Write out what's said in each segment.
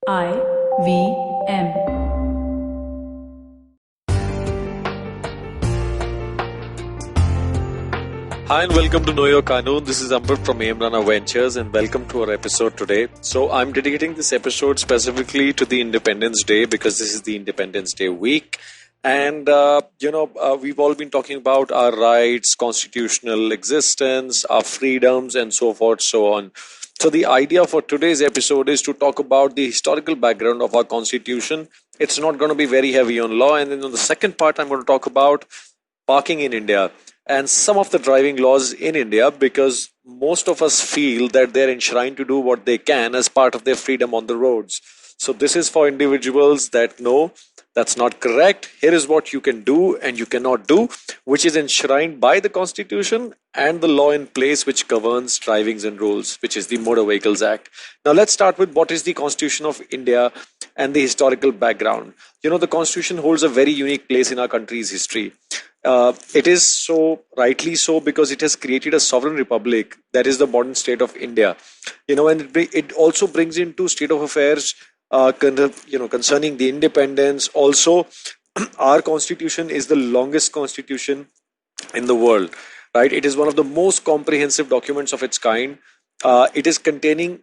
IVM. Hi and welcome to Know Your Kanoon. This is Amber from Aimrana Ventures and welcome to our episode today. So I'm dedicating this episode specifically to the Independence Day because this is the Independence Day week. And, we've all been talking about our rights, constitutional existence, our freedoms, and so forth, so on. So the idea for today's episode is to talk about the historical background of our constitution. It's not going to be very heavy on law. And then on the second part, I'm going to talk about parking in India and some of the driving laws in India, because most of us feel that they're enshrined to do what they can as part of their freedom on the roads. So this is for individuals that know that's not correct. Here is what you can do and you cannot do, which is enshrined by the Constitution and the law in place which governs drivings and rules, which is the Motor Vehicles Act. Now let's start with what is the Constitution of India and the historical background. The Constitution holds a very unique place in our country's history. It is so rightly so because it has created a sovereign republic that is the modern state of India. And it also brings into state of affairs concerning the independence. Also, our constitution is the longest constitution in the world, right? It is one of the most comprehensive documents of its kind. It is containing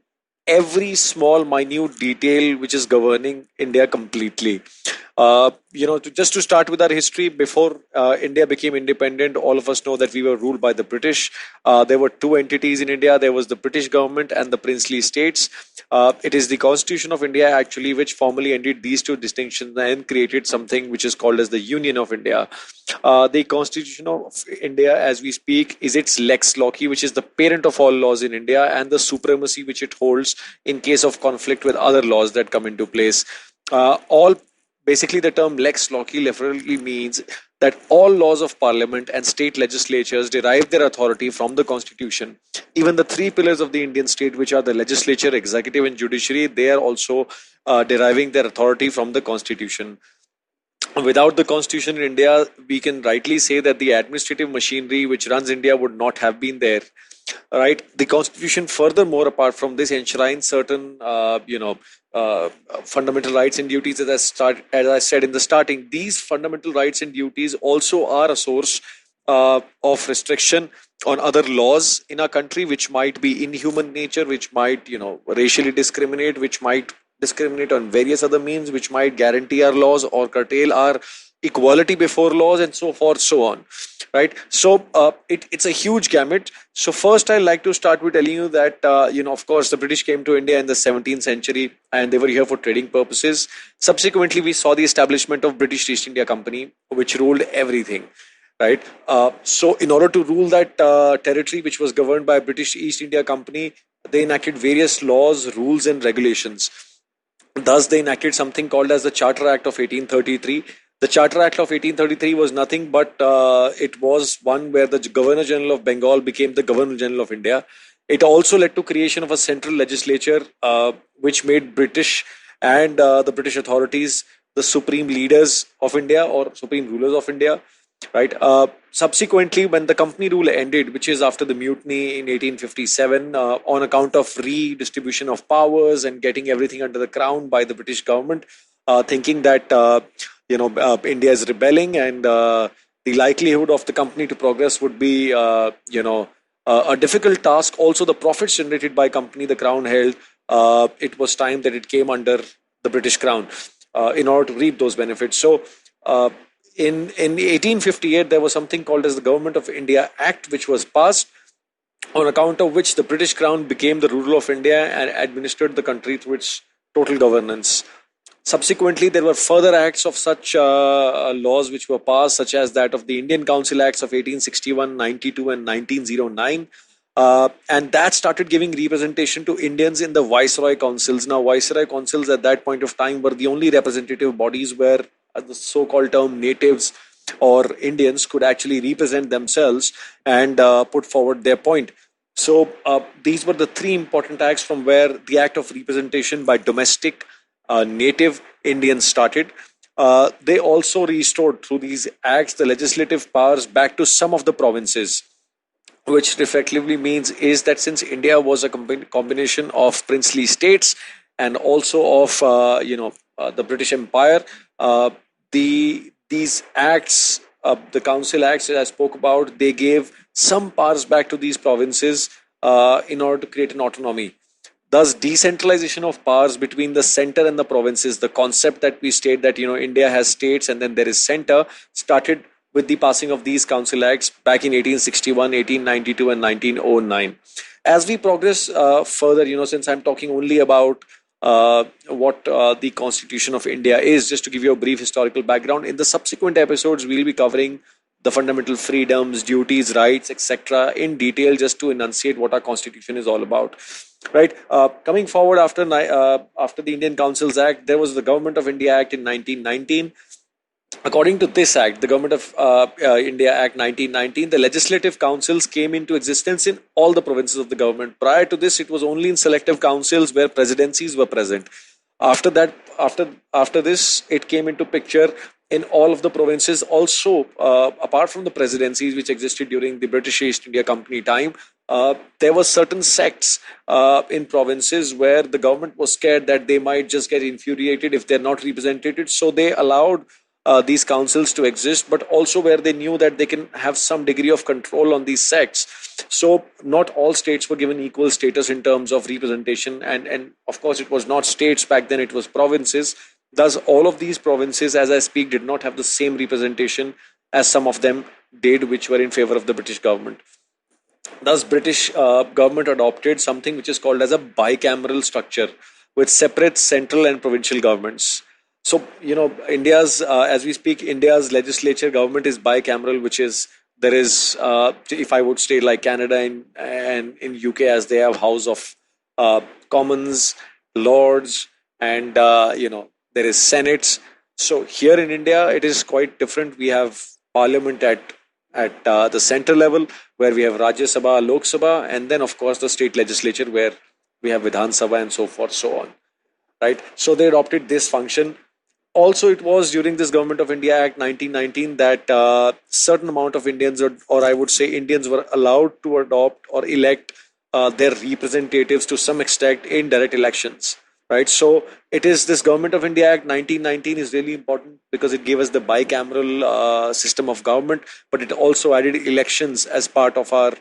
every small, minute detail which is governing India completely. Just to start with our history, before India became independent, all of us know that we were ruled by the British. There were two entities in India. There was the British government and the princely states. It is the Constitution of India actually which formally ended these two distinctions and created something which is called as the Union of India. The Constitution of India, as we speak, is its lex loci, which is the parent of all laws in India, and the supremacy which it holds in case of conflict with other laws that come into place. Basically, the term lex loci literally means that all laws of parliament and state legislatures derive their authority from the constitution. Even the three pillars of the Indian state, which are the legislature, executive and judiciary, they are also deriving their authority from the constitution. Without the constitution in India, we can rightly say that the administrative machinery which runs India would not have been there. Right. The constitution, furthermore, apart from this, enshrines certain, fundamental rights and duties. As I said in the starting, these fundamental rights and duties also are a source of restriction on other laws in our country, which might be inhuman nature, which might, racially discriminate, which might discriminate on various other means, which might guarantee our laws or curtail our equality before laws, and so forth, so on. Right. So it's a huge gamut. So first, I'd like to start with telling you that, of course, the British came to India in the 17th century and they were here for trading purposes. Subsequently, we saw the establishment of British East India Company, which ruled everything. Right. So in order to rule that territory, which was governed by British East India Company, they enacted various laws, rules and regulations. Thus, they enacted something called as the Charter Act of 1833. The Charter Act of 1833 was nothing but it was one where the Governor General of Bengal became the Governor General of India. It also led to creation of a central legislature which made British and the British authorities the supreme leaders of India or supreme rulers of India. Right. Subsequently, when the company rule ended, which is after the mutiny in 1857, on account of redistribution of powers and getting everything under the crown by the British government, thinking that India is rebelling and the likelihood of the company to progress would be a difficult task. Also, the profits generated by company the crown held, it was time that it came under the British crown in order to reap those benefits. So in 1858, there was something called as the Government of India Act, which was passed, on account of which the British crown became the ruler of India and administered the country through its total governance. Subsequently, there were further acts of such laws which were passed, such as that of the Indian Council Acts of 1861, 92 and 1909. And that started giving representation to Indians in the Viceroy Councils. Now, Viceroy Councils at that point of time were the only representative bodies where the so-called term natives or Indians could actually represent themselves and put forward their point. So these were the three important acts from where the act of representation by domestic native Indians started. They also restored through these acts the legislative powers back to some of the provinces, which effectively means is that since India was a combination of princely states and also of the British Empire. These acts, the Council Acts that I spoke about, they gave some powers back to these provinces in order to create an autonomy. Thus, decentralization of powers between the center and the provinces, the concept that we state that India has states and then there is center, started with the passing of these council acts back in 1861, 1892, and 1909. As we progress further, since I'm talking only about what the Constitution of India is, just to give you a brief historical background, in the subsequent episodes, we'll be covering the fundamental freedoms, duties, rights, etc., in detail, just to enunciate what our Constitution is all about. Right. Coming forward after the Indian Councils Act, there was the Government of India Act in 1919. According to this act, the Government of India Act 1919, the legislative councils came into existence in all the provinces of the government. Prior to this, it was only in selective councils where presidencies were present. After that, after this, it came into picture in all of the provinces. Also, apart from the presidencies which existed during the British East India Company time, there were certain sects in provinces where the government was scared that they might just get infuriated if they're not represented. So they allowed these councils to exist, but also where they knew that they can have some degree of control on these sects. So not all states were given equal status in terms of representation, and of course it was not states back then, it was provinces. Thus all of these provinces, as I speak, did not have the same representation as some of them did, which were in favor of the British government. Thus British government adopted something which is called as a bicameral structure with separate central and provincial governments. So, India's, as we speak, India's legislature government is bicameral, which is, there is, if I would state like Canada and in UK, as they have House of Commons, Lords, and, there is Senates. So here in India, it is quite different. We have Parliament at the center level, where we have Rajya Sabha, Lok Sabha, and then, of course, the state legislature, where we have Vidhan Sabha and so forth, so on. Right? So they adopted this function. Also, it was during this Government of India Act 1919 that certain amount of Indians, or I would say Indians, were allowed to adopt or elect their representatives to some extent in direct elections. Right. So it is this Government of India Act 1919 is really important because it gave us the bicameral system of government, but it also added elections as part of our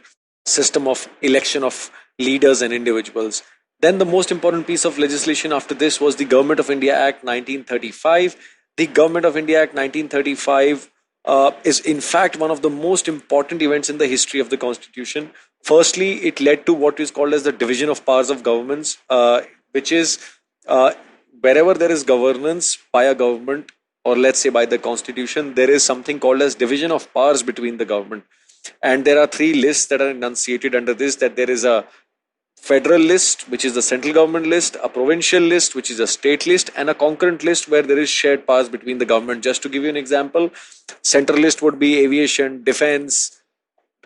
system of election of leaders and individuals. Then the most important piece of legislation after this was the Government of India Act 1935. The Government of India Act 1935 is in fact one of the most important events in the history of the Constitution. Firstly, it led to what is called as the division of powers of governments, which is wherever there is governance by a government, or let's say by the Constitution, there is something called as division of powers between the government. And there are three lists that are enunciated under this, that there is a federal list, which is the central government list, a provincial list, which is a state list, and a concurrent list where there is shared powers between the government. Just to give you an example, central list would be aviation, defense.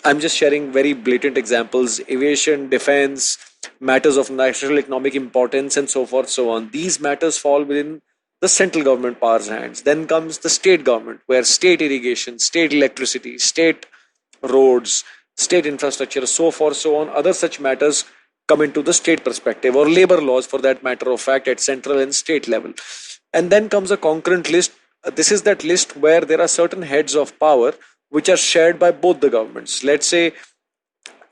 I'm just sharing very blatant examples: aviation, defense, matters of national economic importance, and so forth, so on. These matters fall within the central government powers hands. Then comes the state government, where state irrigation, state electricity, state roads, state infrastructure, so forth, so on, other such matters come into the state perspective, or labor laws for that matter of fact, at central and state level. And then comes a concurrent list. This is that list where there are certain heads of power which are shared by both the governments. Let's say,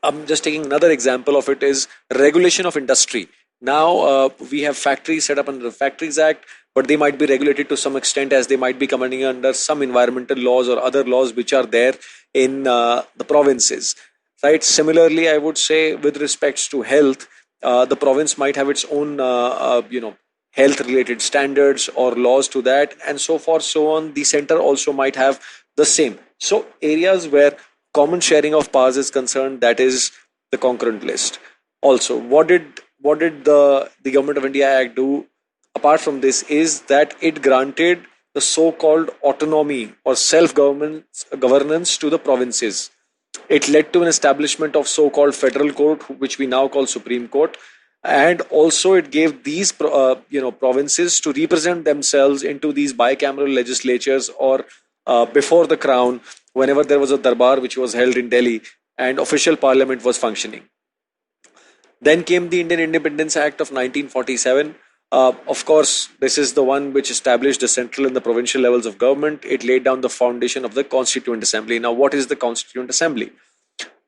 I'm just taking another example of it, is regulation of industry. Now we have factories set up under the Factories Act, but they might be regulated to some extent, as they might be coming under some environmental laws or other laws which are there in the provinces. Right. Similarly, I would say with respects to health, the province might have its own, health-related standards or laws to that, and so forth, so on. The center also might have the same. So areas where common sharing of powers is concerned, that is the concurrent list. Also, what did the Government of India Act do? Apart from this, is that it granted the so-called autonomy or self-governance to the provinces. It led to an establishment of so-called federal court, which we now call Supreme Court, and also it gave these provinces to represent themselves into these bicameral legislatures, or before the crown, whenever there was a darbar which was held in Delhi and official parliament was functioning. Then came the Indian Independence Act of 1947. Of course, this is the one which established the central and the provincial levels of government. It laid down the foundation of the Constituent Assembly. Now, what is the Constituent Assembly?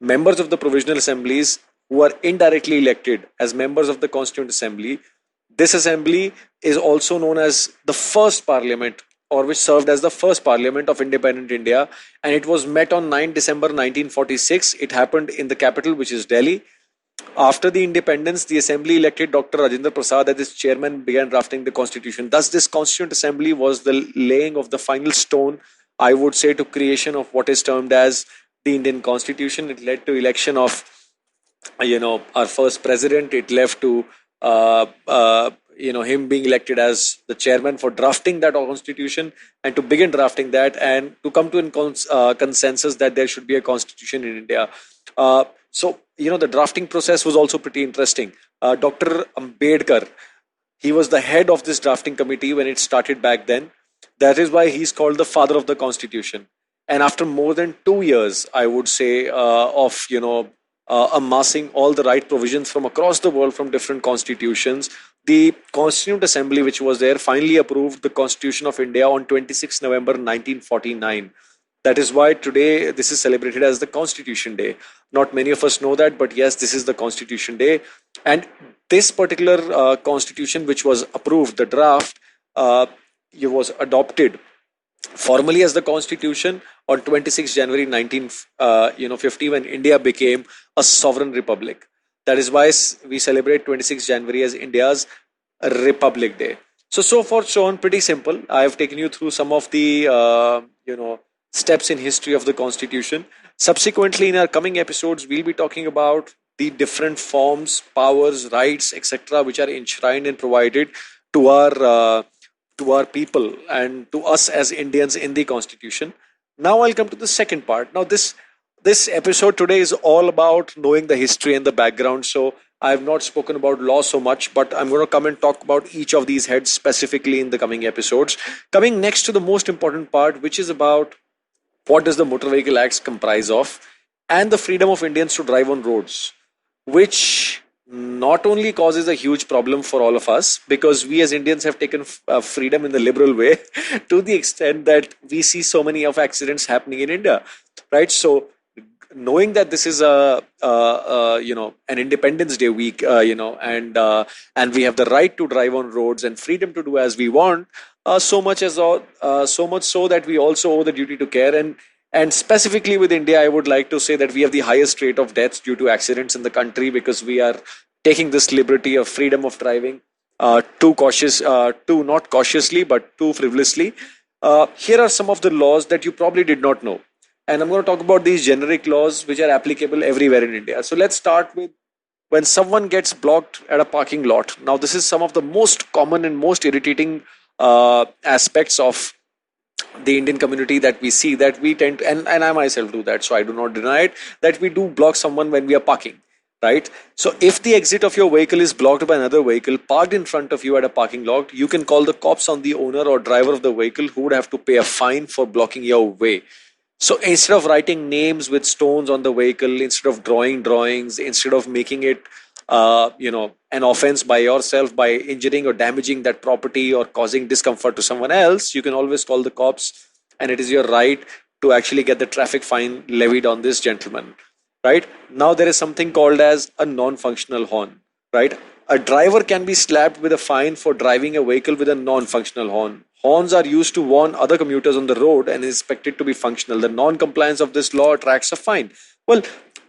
Members of the provisional assemblies who are indirectly elected as members of the Constituent Assembly. This assembly is also known as the first parliament, or which served as the first parliament of independent India, and it was met on 9 December 1946. It happened in the capital, which is Delhi. After the independence, the assembly elected Dr. Rajendra Prasad as its chairman, began drafting the constitution. Thus, this constituent assembly was the laying of the final stone, I would say, to creation of what is termed as the Indian Constitution. It led to election of, our first president. It led to, him being elected as the chairman for drafting that constitution and to begin drafting that and to come to a consensus that there should be a constitution in India. The drafting process was also pretty interesting. Dr. Ambedkar, he was the head of this drafting committee when it started back then. That is why he's called the father of the constitution. And after more than 2 years, I would say, of amassing all the right provisions from across the world from different constitutions, the Constituent Assembly, which was there, finally approved the Constitution of India on 26 November 1949. That is why today this is celebrated as the Constitution Day. Not many of us know that, but yes, this is the Constitution Day. And this particular constitution, which was approved, the draft, was adopted formally as the Constitution on 26 January 1950, when India became a sovereign republic. That is why we celebrate 26 January as India's Republic Day. So forth, so on. Pretty simple. I have taken you through some of the steps in history of the Constitution. Subsequently, in our coming episodes, we'll be talking about the different forms, powers, rights, etc., which are enshrined and provided to our people and to us as Indians in the Constitution. Now I'll come to the second part. Now this episode today is all about knowing the history and the background. So I have not spoken about law so much, but I'm going to come and talk about each of these heads specifically in the coming episodes. Coming next to the most important part, which is about what does the Motor Vehicle Acts comprise of, and the freedom of Indians to drive on roads, which not only causes a huge problem for all of us, because we as Indians have taken freedom in the liberal way to the extent that we see so many of accidents happening in India, right? So knowing that this is an Independence Day week, and we have the right to drive on roads and freedom to do as we want, so much so that we also owe the duty to care. And specifically with India, I would like to say that we have the highest rate of deaths due to accidents in the country, because we are taking this liberty of freedom of driving too not cautiously, but too frivolously. Here are some of the laws that you probably did not know. And I'm going to talk about these generic laws which are applicable everywhere in India. So let's start with when someone gets blocked at a parking lot. Now, this is some of the most common and most irritating aspects of the Indian community that we see, that we tend to, and I myself do that, so I do not deny it, that we do block someone when we are parking, right? So if the exit of your vehicle is blocked by another vehicle parked in front of you at a parking lot, you can call the cops on the owner or driver of the vehicle, who would have to pay a fine for blocking your way. So instead of writing names with stones on the vehicle, instead of drawing drawings, instead of making it an offense by yourself by injuring or damaging that property or causing discomfort to someone else, you can always call the cops, and it is your right to actually get the traffic fine levied on this gentleman, right? Now there is something called as a non-functional horn, right? A driver can be slapped with a fine for driving a vehicle with a non-functional horn. Horns are used to warn other commuters on the road and is expected to be functional. The non-compliance of this law attracts a fine. Well,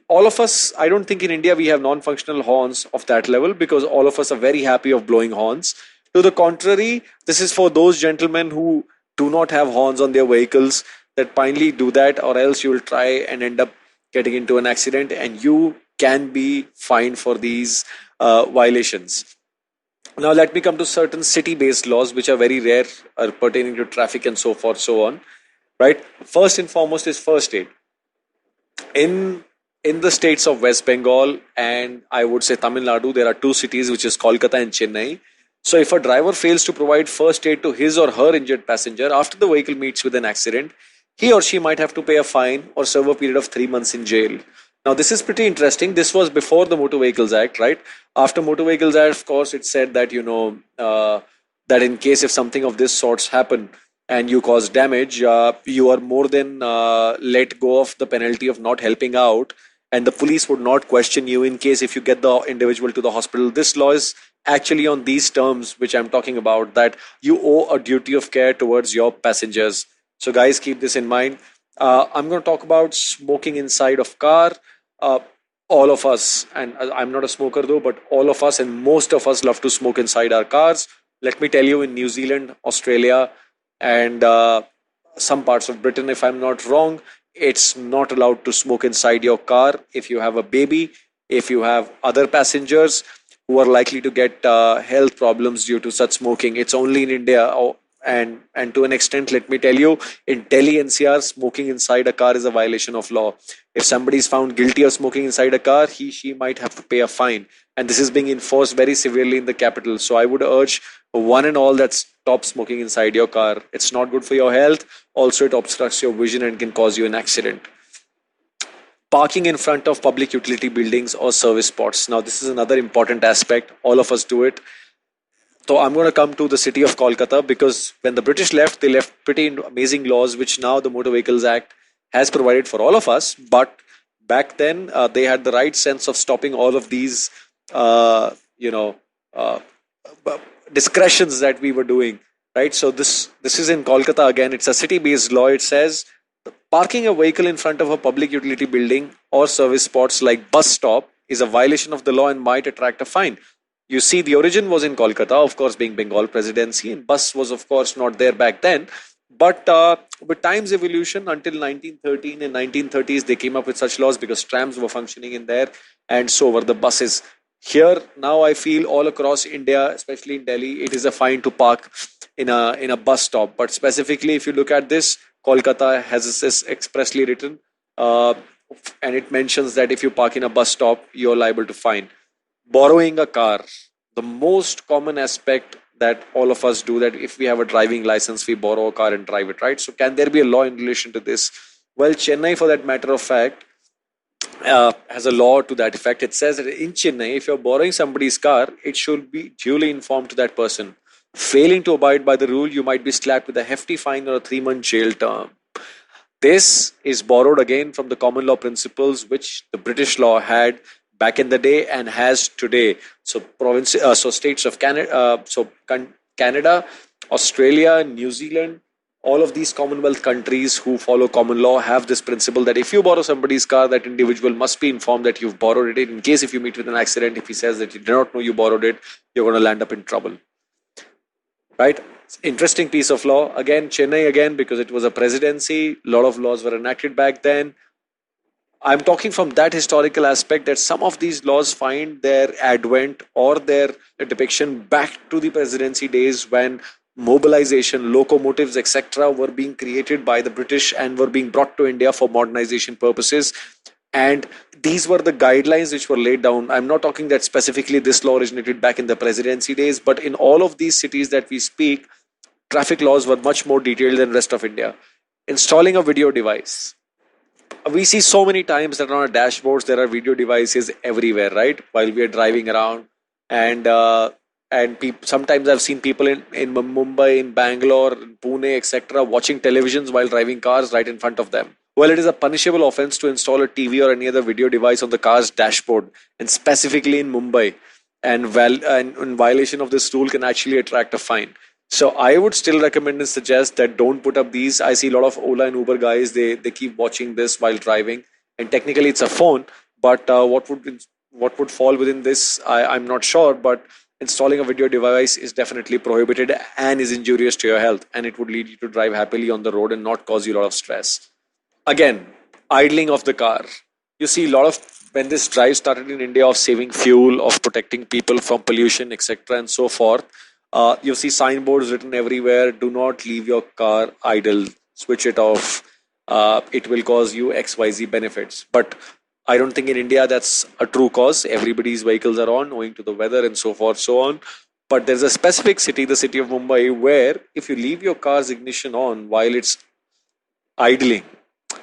all of us, I don't think in India we have non-functional horns of that level, because all of us are very happy of blowing horns. To the contrary, this is for those gentlemen who do not have horns on their vehicles, that finally do that, or else you will try and end up getting into an accident and you can be fined for these violations. Now let me come to certain city-based laws which are very rare, pertaining to traffic and so forth, so on. Right? First and foremost is first aid. In the states of West Bengal and I would say Tamil Nadu, there are two cities, which is Kolkata and Chennai. So if a driver fails to provide first aid to his or her injured passenger after the vehicle meets with an accident, he or she might have to pay a fine or serve a period of 3 months in jail. Now, this is pretty interesting. This was before the Motor Vehicles Act, right? After Motor Vehicles Act, of course, it said that, that in case if something of this sorts happen and you cause damage, you are more than let go of the penalty of not helping out, and the police would not question you in case if you get the individual to the hospital. This law is actually on these terms, which I'm talking about, that you owe a duty of care towards your passengers. So, guys, keep this in mind. I'm going to talk about smoking inside of car. uh, all of us, and I'm not a smoker though, but all of us and most of us love to smoke inside our cars. Let me tell you, in New Zealand, Australia, and some parts of Britain, if I'm not wrong, it's not allowed to smoke inside your car. If you have a baby, if you have other passengers who are likely to get health problems due to such smoking, it's only in India. And to an extent, let me tell you, in Delhi NCR, smoking inside a car is a violation of law. If somebody is found guilty of smoking inside a car, she might have to pay a fine. And this is being enforced very severely in the capital. So I would urge one and all that stop smoking inside your car. It's not good for your health. Also, it obstructs your vision and can cause you an accident. Parking in front of public utility buildings or service spots. Now, this is another important aspect. All of us do it. So I'm going to come to the city of Kolkata, because when the British left, they left pretty amazing laws, which now the Motor Vehicles Act has provided for all of us. But back then, they had the right sense of stopping all of these, uh, you know, uh, discretions that we were doing. Right. So this is in Kolkata again. It's a city-based law. It says parking a vehicle in front of a public utility building or service spots like bus stop is a violation of the law and might attract a fine. You see, the origin was in Kolkata, of course, being Bengal presidency, and bus was, of course, not there back then. But with time's evolution, until 1913 and 1930s, they came up with such laws because trams were functioning in there, and so were the buses. Here now, I feel all across India, especially in Delhi, it is a fine to park in a bus stop. But specifically, if you look at this, Kolkata has this expressly written, uh, and it mentions that if you park in a bus stop, you're liable to fine. Borrowing a car, the most common aspect that all of us do, that if we have a driving license, we borrow a car and drive it, right? So can there be a law in relation to this? Well, Chennai, for that matter of fact, has a law to that effect. It says that in Chennai, if you're borrowing somebody's car, it should be duly informed to that person. Failing to abide by the rule, you might be slapped with a hefty fine or a 3-month jail term. This is borrowed again from the common law principles which the British law had back in the day and has today. So states of Canada, Canada, Australia, New Zealand, all of these Commonwealth countries who follow common law have this principle that if you borrow somebody's car, that individual must be informed that you've borrowed it. In case if you meet with an accident, if he says that you do not know you borrowed it, you're going to land up in trouble. Right? Interesting piece of law. Again, Chennai again, because it was a presidency, a lot of laws were enacted back then. I'm talking from that historical aspect that some of these laws find their advent or their depiction back to the presidency days, when mobilization, locomotives, etc., were being created by the British and were being brought to India for modernization purposes. And these were the guidelines which were laid down. I'm not talking that specifically this law originated back in the presidency days, but in all of these cities that we speak, traffic laws were much more detailed than the rest of India. Installing a video device. We see so many times that on our dashboards there are video devices everywhere, right? While we are driving around, and sometimes I've seen people in Mumbai, in Bangalore, in Pune, etc., watching televisions while driving cars right in front of them. Well, it is a punishable offense to install a TV or any other video device on the car's dashboard, and specifically in Mumbai. And in violation of this rule can actually attract a fine. So I would still recommend and suggest that don't put up these. I see a lot of Ola and Uber guys, they keep watching this while driving, and technically it's a phone, but what would fall within this, I'm not sure, but installing a video device is definitely prohibited and is injurious to your health, and it would lead you to drive happily on the road and not cause you a lot of stress. Again, idling of the car. You see a lot of, when this drive started in India, of saving fuel, of protecting people from pollution, etc., and so forth. You see signboards written everywhere: do not leave your car idle, switch it off. It will cause you XYZ benefits. But I don't think in India that's a true cause. Everybody's vehicles are on, owing to the weather and so forth, so on. But there's a specific city, the city of Mumbai, where if you leave your car's ignition on while it's idling,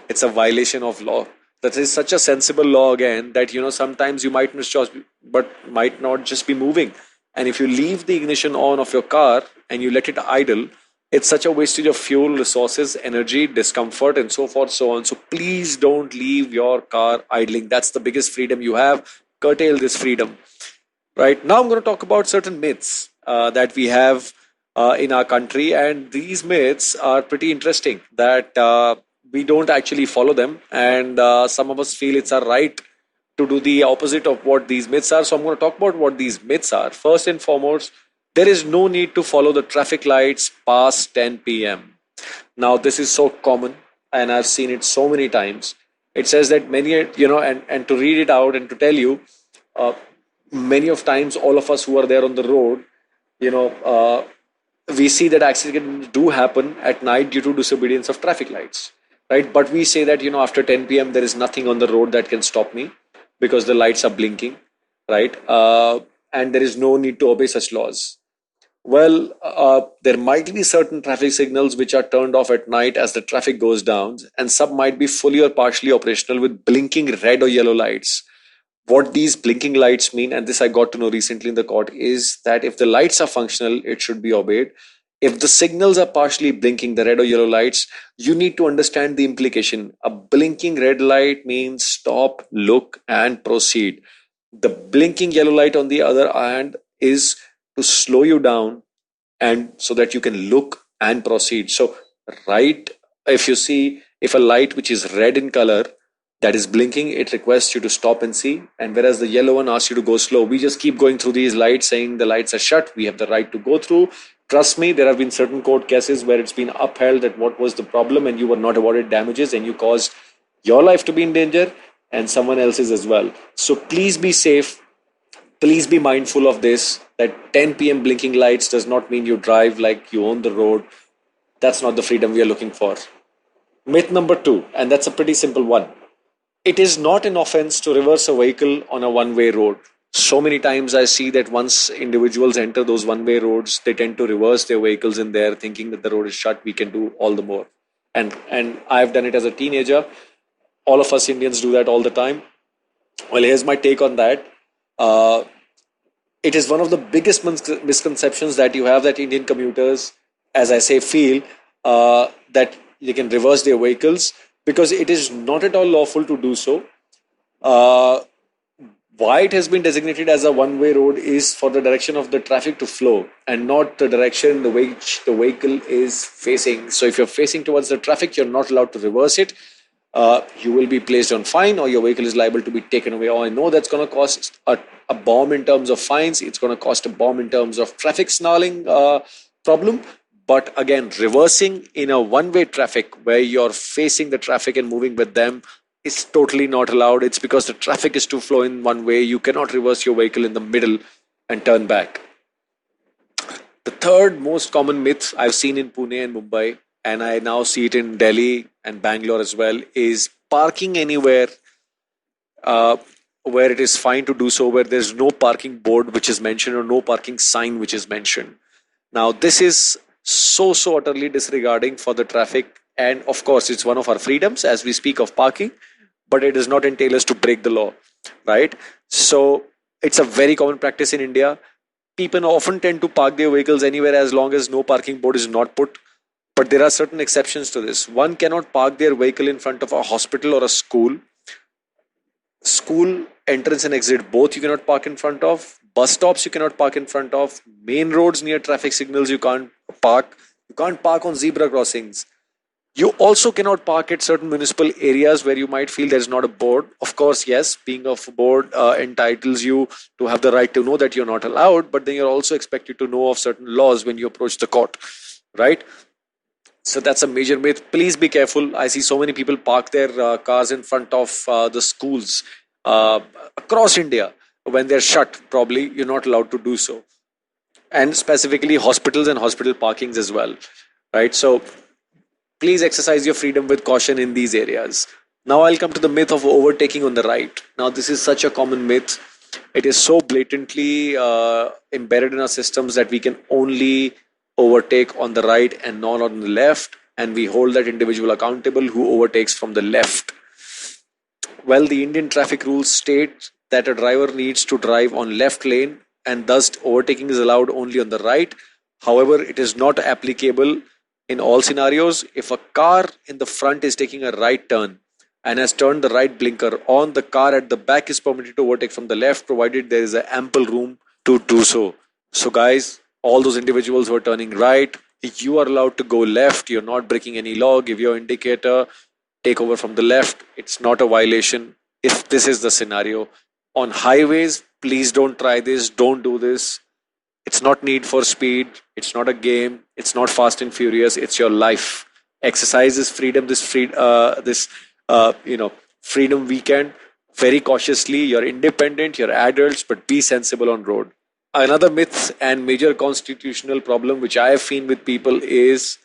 it's a violation of law. That is such a sensible law again that sometimes you might not just but might not just be moving. And if you leave the ignition on of your car and you let it idle, it's such a wastage of fuel, resources, energy, discomfort, and so forth, so on. So please don't leave your car idling. That's the biggest freedom you have. Curtail this freedom. Right now, I'm going to talk about certain myths that we have in our country, and these myths are pretty interesting. That we don't actually follow them, and some of us feel it's our right to do the opposite of what these myths are. So, I'm going to talk about what these myths are. First and foremost, there is no need to follow the traffic lights past 10 p.m. Now, this is so common, and I've seen it so many times. It says that many, and to read it out and to tell you, uh, many of times, all of us who are there on the road, you know, we see that accidents do happen at night due to disobedience of traffic lights, right? But we say that, after 10 p.m., there is nothing on the road that can stop me because the lights are blinking, right? And there is no need to obey such laws. Well, there might be certain traffic signals which are turned off at night as the traffic goes down, and some might be fully or partially operational with blinking red or yellow lights. What these blinking lights mean, and this I got to know recently in the court, is that if the lights are functional, it should be obeyed. If the signals are partially blinking, the red or yellow lights, you need to understand the implication. A blinking red light means stop, look, and proceed. The blinking yellow light, on the other hand, is to slow you down and so that you can look and proceed. So, right, if you see, if a light which is red in color that is blinking, it requests you to stop and see. And whereas the yellow one asks you to go slow, we just keep going through these lights saying the lights are shut. We have the right to go through. Trust me, there have been certain court cases where it's been upheld that what was the problem and you were not awarded damages and you caused your life to be in danger and someone else's as well. So please be safe. Please be mindful of this, that 10 p.m. blinking lights does not mean you drive like you own the road. That's not the freedom we are looking for. Myth number two, and that's a pretty simple one. It is not an offense to reverse a vehicle on a one-way road. So many times I see that once individuals enter those one-way roads, they tend to reverse their vehicles in there, thinking that the road is shut, we can do all the more. And I've done it as a teenager. All of us Indians do that all the time. Well, here's my take on that. Uh, it is one of the biggest misconceptions that you have, that Indian commuters, as I say, feel that they can reverse their vehicles, because it is not at all lawful to do so. Uh, why it has been designated as a one-way road is for the direction of the traffic to flow and not the direction the which the vehicle is facing. So if you're facing towards the traffic, you're not allowed to reverse it. You will be placed on fine, or your vehicle is liable to be taken away. Oh, I know that's going to cost a bomb in terms of fines. It's going to cost a bomb in terms of traffic snarling problem. But again, reversing in a one-way traffic where you're facing the traffic and moving with them is totally not allowed. It's because the traffic is to flow in one way. You cannot reverse your vehicle in the middle and turn back. The third most common myth I've seen in Pune and Mumbai, and I now see it in Delhi and Bangalore as well, is parking anywhere uh, where it is fine to do so, where there's no parking board which is mentioned or no parking sign which is mentioned. Now, this is so utterly disregarding for the traffic. And of course, it's one of our freedoms as we speak of parking, but it does not entail us to break the law, right? So it's a very common practice in India. People often tend to park their vehicles anywhere as long as no parking board is not put. But there are certain exceptions to this. One cannot park their vehicle in front of a hospital or a school. School entrance and exit both you cannot park in front of. Bus stops you cannot park in front of. Main roads near traffic signals you can't park. You can't park on zebra crossings. You also cannot park at certain municipal areas where you might feel there's not a board. Of course, yes, being off a board entitles you to have the right to know that you're not allowed, but then you're also expected to know of certain laws when you approach the court, right? So that's a major myth. Please be careful. I see so many people park their cars in front of the schools uh, across India when they're shut. Probably you're not allowed to do so, and specifically hospitals and hospital parkings as well, right? So please exercise your freedom with caution in these areas. Now I'll come to the myth of overtaking on the right. Now this is such a common myth. It is so blatantly embedded in our systems that we can only overtake on the right and not on the left, and we hold that individual accountable who overtakes from the left. Well, the Indian traffic rules state that a driver needs to drive on left lane and thus overtaking is allowed only on the right. However, it is not applicable in all scenarios. If a car in the front is taking a right turn and has turned the right blinker on, the car at the back is permitted to overtake from the left, provided there is ample room to do so. So, guys, all those individuals who are turning right, you are allowed to go left. You're not breaking any law. Give your indicator, take over from the left. It's not a violation if this is the scenario. On highways, please don't try this. Don't do this. It's not Need for Speed. It's not a game. It's not Fast and Furious. It's your life. Exercise is freedom. Freedom weekend. Very cautiously. You're independent. You're adults, but be sensible on road. Another myth and major constitutional problem which I have seen with people is,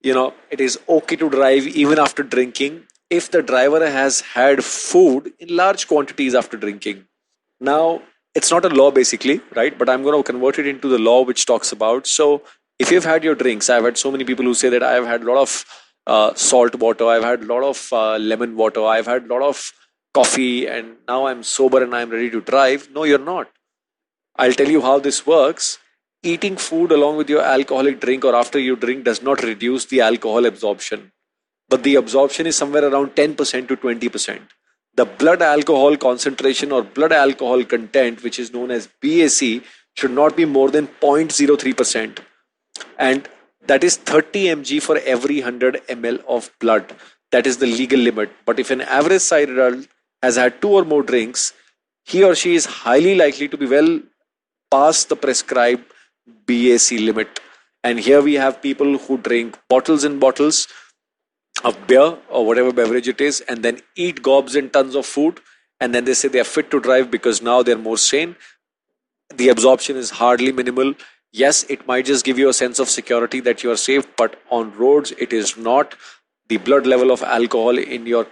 it is okay to drive even after drinking if the driver has had food in large quantities after drinking. Now, it's not a law basically, right? But I'm going to convert it into the law which talks about. So, if you've had your drinks, I've had so many people who say that I've had a lot of salt water, I've had a lot of lemon water, I've had a lot of coffee, and now I'm sober and I'm ready to drive. No, you're not. I'll tell you how this works. Eating food along with your alcoholic drink or after you drink does not reduce the alcohol absorption, but the absorption is somewhere around 10% to 20%. The blood alcohol concentration or blood alcohol content, which is known as BAC, should not be more than 0.03%. And that is 30 mg for every 100 ml of blood. That is the legal limit. But if an average side adult has had two or more drinks, he or she is highly likely to be well past the prescribed BAC limit. And here we have people who drink bottles and bottles of beer or whatever beverage it is, and then eat gobs and tons of food, and then they say they are fit to drive because now they're more sane. The absorption is hardly minimal. Yes, it might just give you a sense of security that you are safe, but on roads it is not. The blood level of alcohol in your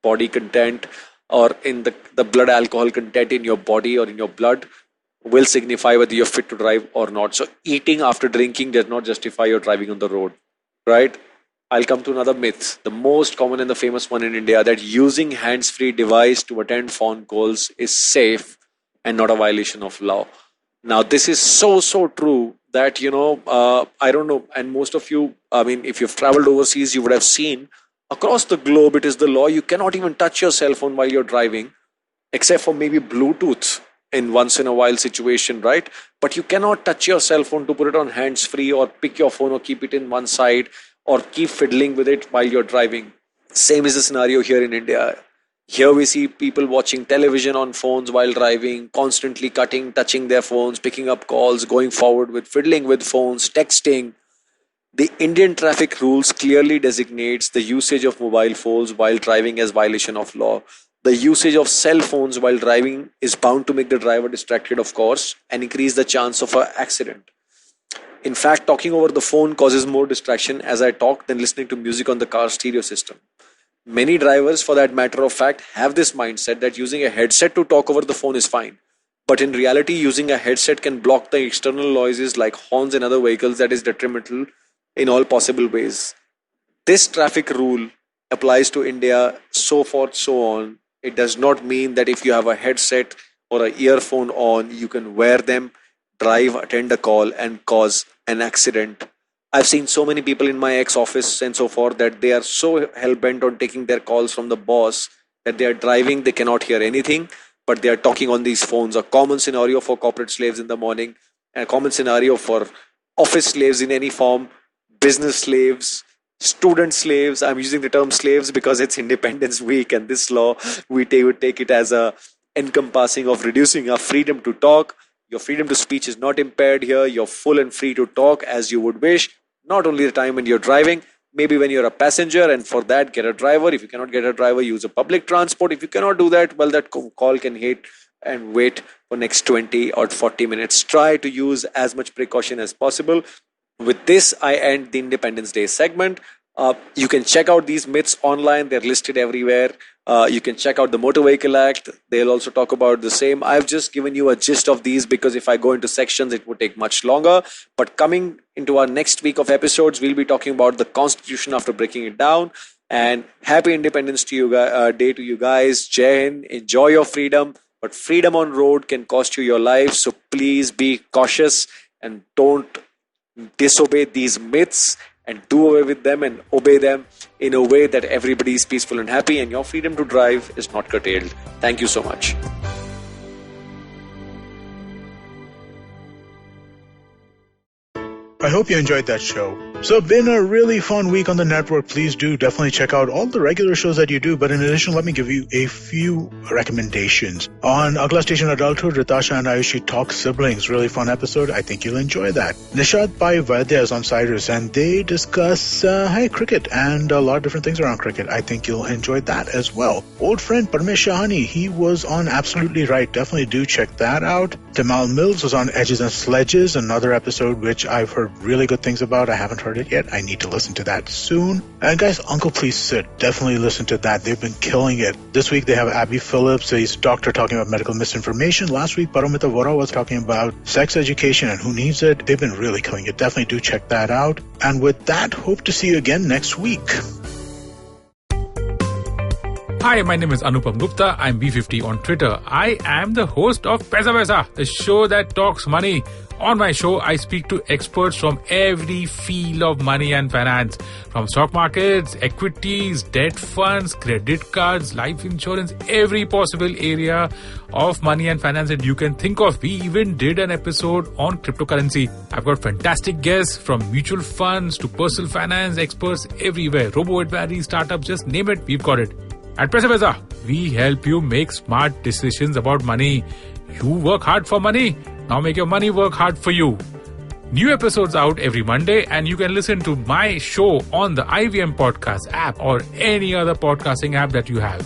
body content or in the blood alcohol content in your body or in your blood will signify whether you're fit to drive or not. So eating after drinking does not justify your driving on the road, right? I'll come to another myth, the most common and the famous one in India, that using hands-free device to attend phone calls is safe and not a violation of law. Now, this is so true that, I don't know, and most of you, I mean, if you've traveled overseas, you would have seen across the globe, it is the law. You cannot even touch your cell phone while you're driving, except for maybe Bluetooth in once in a while situation, right? But you cannot touch your cell phone to put it on hands-free or pick your phone or keep it in one side or keep fiddling with it while you're driving. Same is the scenario here in India. Here we see people watching television on phones while driving, constantly cutting, touching their phones, picking up calls, going forward with fiddling with phones, texting. The Indian traffic rules clearly designates the usage of mobile phones while driving as violation of law. The usage of cell phones while driving is bound to make the driver distracted, of course, and increase the chance of an accident. In fact, talking over the phone causes more distraction as I talk than listening to music on the car stereo system. Many drivers, for that matter of fact, have this mindset that using a headset to talk over the phone is fine. But in reality, using a headset can block the external noises like horns and other vehicles that is detrimental in all possible ways. This traffic rule applies to India, so forth, so on. It does not mean that if you have a headset or an earphone on, you can wear them, drive, attend a call, and cause an accident. I've seen so many people in my ex-office and so forth that they are so hell-bent on taking their calls from the boss that they are driving, they cannot hear anything, but they are talking on these phones. A common scenario for corporate slaves in the morning, and a common scenario for office slaves in any form, business slaves, student slaves. I'm using the term slaves because it's Independence Week, and this law, would take it as a encompassing of reducing our freedom to talk. Your freedom to speech is not impaired here. You're full and free to talk as you would wish. Not only the time when you're driving, maybe when you're a passenger, and for that, get a driver. If you cannot get a driver, use a public transport. If you cannot do that, well, that call can wait for next 20 or 40 minutes. Try to use as much precaution as possible. With this, I end the Independence Day segment. You can check out these myths online. They're listed everywhere. You can check out the Motor Vehicle Act. They'll also talk about the same. I've just given you a gist of these because if I go into sections, it would take much longer. But coming into our next week of episodes, we'll be talking about the Constitution after breaking it down. And happy Independence to you, Day to you guys. Jai Hind. Enjoy your freedom. But freedom on road can cost you your life. So please be cautious and don't disobey these myths, and do away with them and obey them in a way that everybody is peaceful and happy, and your freedom to drive is not curtailed. Thank you so much. I hope you enjoyed that show. So it's been a really fun week on the network. Please do definitely check out all the regular shows that you do. But in addition, let me give you a few recommendations. On Agla Station Adulthood, Ritasha and Ayushi talk siblings. Really fun episode. I think you'll enjoy that. Nishad Pai Vaidya is on Cyrus, and they discuss cricket and a lot of different things around cricket. I think you'll enjoy that as well. Old friend Parmesh Shahani, he was on Absolutely Right. Definitely do check that out. Tamal Mills was on Edges and Sledges, another episode which I've heard really good things about. I haven't heard it yet. I need to listen to that soon. And guys, Uncle Please Sit, definitely listen to that. They've been killing it. This week they have Abby Phillips, he's a doctor talking about medical misinformation. Last week Paramita Vora was talking about sex education and who needs it. They've been really killing it. Definitely do check that out. And with that, hope to see you again next week. Hi, my name is Anupam Gupta. I'm B50 on Twitter. I am the host of Paisa Vaisa, the show that talks money. On my show, I speak to experts from every field of money and finance, from stock markets, equities, debt funds, credit cards, life insurance, every possible area of money and finance that you can think of. We even did an episode on cryptocurrency. I've got fantastic guests from mutual funds to personal finance experts everywhere. Robo-advisory, startups, just name it, we've got it. At Paisa Vaisa, we help you make smart decisions about money. You work hard for money. Now make your money work hard for you. New episodes out every Monday, and you can listen to my show on the IVM Podcast app or any other podcasting app that you have.